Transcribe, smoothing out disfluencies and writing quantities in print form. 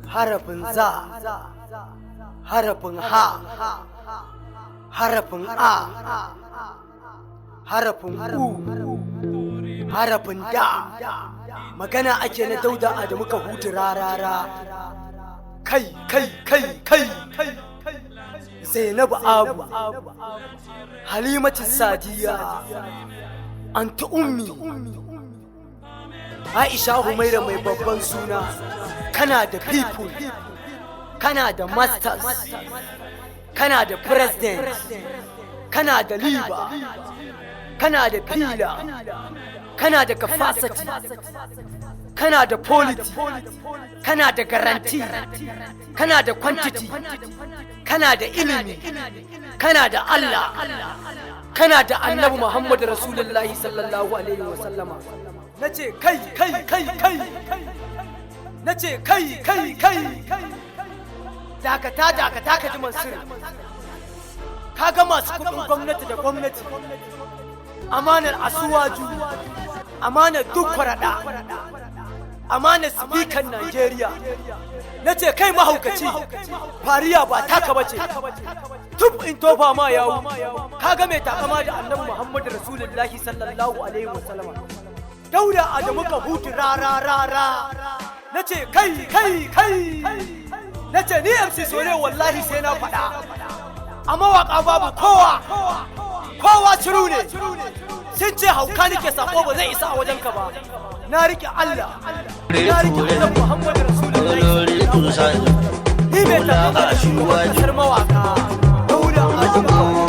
harafin za, harafin ha, harafin a, harafin u, harafin da. Magana ake na Dauda Adamu Kahutu rarara. Kai kai kai kai Zainabu Abu, Halimatu Sadiya, Anti Ummi, Aisha Humaira mai babban suna. Kana da people, kana da masters, kana da president, kana da leader, kana da pillar, kana da capacity, kana da polity, kana da guarantee, kana da quantity, kana da ilimi, kana da Allah, kana da Annabi Muhammad Rasulullahi sallallahu alaihi wasallama. Nace kai kai kai kai nace kai kai kai dakata ka ji Mansur. Kaga masu kudin gwamnati da gwamnati, amanar Asuwaju, amanar duk kwarada, amanar sifikan Najeriya. Nace kai mahaukaci, fariya ba taka bace, tub in tofa ma yawo. Kaga mai takama da Annabi Muhammad Rasulullahi sallallahu alaihi wasallam. Dauda Adamu Kahutu rarara. Nace kai kai kai nace ni MC Sole wallahi sai na faɗa. A mawaƙa babu kowa shiru ne. Sun ce hauka nake sako ba zai isa a wajenka ba. Na rike Allah, na rike Annabi Muhammad Rasulullahi. Ni mai takama da shugaban kasar mawaƙa Dauda Adamu.